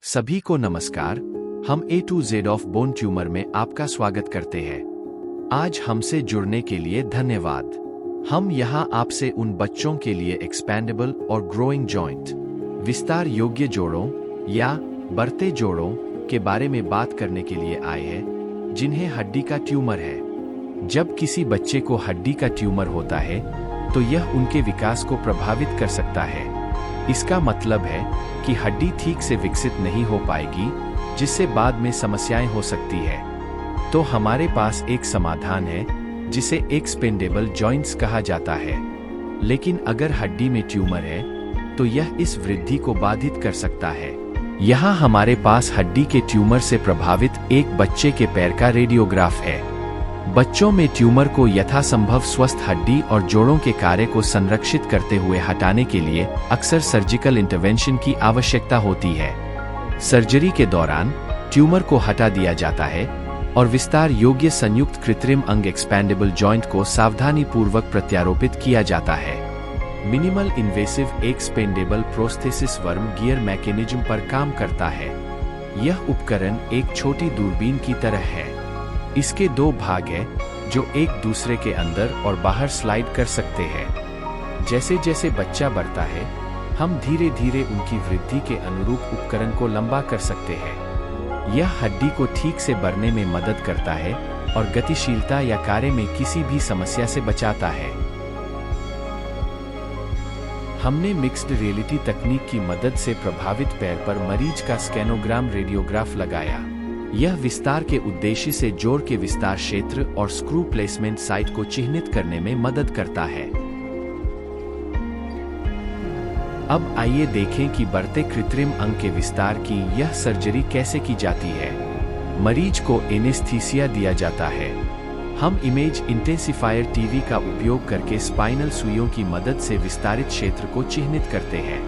सभी को नमस्कार। हम A to Z of bone tumour में आपका स्वागत करते हैं। आज हमसे जुड़ने के लिए धन्यवाद। हम यहाँ आपसे उन बच्चों के लिए एक्सपैंडेबल और ग्रोइंग जॉइंट विस्तार योग्य जोड़ों या बढ़ते जोड़ों के बारे में बात करने के लिए आए हैं जिन्हें हड्डी का ट्यूमर है। जब किसी बच्चे को हड्डी का ट्यूमर होता है तो यह उनके विकास को प्रभावित कर सकता है। इसका मतलब है कि हड्डी ठीक से विकसित नहीं हो पाएगी, जिससे बाद में समस्याएं हो सकती है। तो हमारे पास एक समाधान है जिसे एक्सपेंडेबल जॉइंट्स कहा जाता है। लेकिन अगर हड्डी में ट्यूमर है तो यह इस वृद्धि को बाधित कर सकता है। यहाँ हमारे पास हड्डी के ट्यूमर से प्रभावित एक बच्चे के पैर का रेडियोग्राफ है। बच्चों में ट्यूमर को यथासंभव स्वस्थ हड्डी और जोड़ों के कार्य को संरक्षित करते हुए हटाने के लिए अक्सर सर्जिकल इंटरवेंशन की आवश्यकता होती है। सर्जरी के दौरान ट्यूमर को हटा दिया जाता है और विस्तार योग्य संयुक्त कृत्रिम अंग एक्सपैंडेबल जॉइंट को सावधानीपूर्वक प्रत्यारोपित किया जाता है। Minimal invasive expendable prosthesis worm gear mechanism पर काम करता है। यह उपकरण एक छोटी दूरबीन की तरह है। इसके दो भाग हैं जो एक दूसरे के अंदर और बाहर स्लाइड कर सकते हैं। जैसे जैसे बच्चा बढ़ता है, हम धीरे धीरे उनकी वृद्धि के अनुरूप उपकरण को लंबा कर सकते हैं। यह हड्डी को ठीक से बढ़ने में मदद करता है और गतिशीलता या कार्य में किसी भी समस्या से बचाता है। हमने मिक्स्ड रियलिटी तकनीक की मदद से प्रभावित पैर पर मरीज का स्कैनोग्राम रेडियोग्राफ लगाया। यह विस्तार के उद्देश्य से जोड़ के विस्तार क्षेत्र और स्क्रू प्लेसमेंट साइट को चिह्नित करने में मदद करता है। अब आइए देखें कि बढ़ते कृत्रिम अंग के विस्तार की यह सर्जरी कैसे की जाती है। मरीज को एनेस्थीसिया दिया जाता है। हम इमेज इंटेंसिफायर टीवी का उपयोग करके स्पाइनल सुइयों की मदद से विस्तारित क्षेत्र को चिह्नित करते हैं।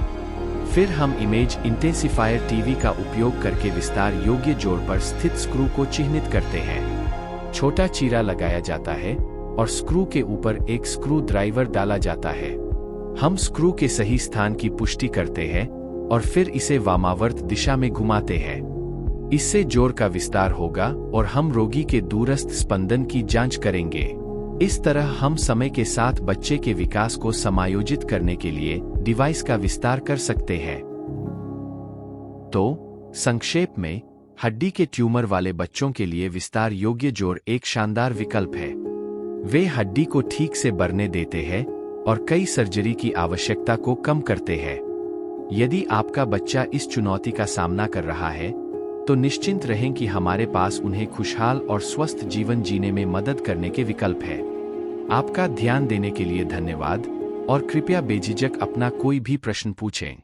फिर हम इमेज इंटेंसिफायर टीवी का उपयोग करके विस्तार योग्य जोड़ पर स्थित स्क्रू को चिह्नित करते हैं। छोटा चीरा लगाया जाता है और स्क्रू के ऊपर एक स्क्रू ड्राइवर डाला जाता है। हम स्क्रू के सही स्थान की पुष्टि करते हैं और फिर इसे वामावर्त दिशा में घुमाते हैं। इससे जोड़ का विस्तार होगा और हम रोगी के दूरस्थ स्पंदन की जांच करेंगे। इस तरह हम समय के साथ बच्चे के विकास को समायोजित करने के लिए डिवाइस का विस्तार कर सकते हैं। तो संक्षेप में, हड्डी के ट्यूमर वाले बच्चों के लिए विस्तार योग्य जोड़ एक शानदार विकल्प है। वे हड्डी को ठीक से बढ़ने देते हैं और कई सर्जरी की आवश्यकता को कम करते हैं। यदि आपका बच्चा इस चुनौती का सामना कर रहा है तो निश्चिंत रहें कि हमारे पास उन्हें खुशहाल और स्वस्थ जीवन जीने में मदद करने के विकल्प है। आपका ध्यान देने के लिए धन्यवाद और कृपया बेझिझक अपना कोई भी प्रश्न पूछें।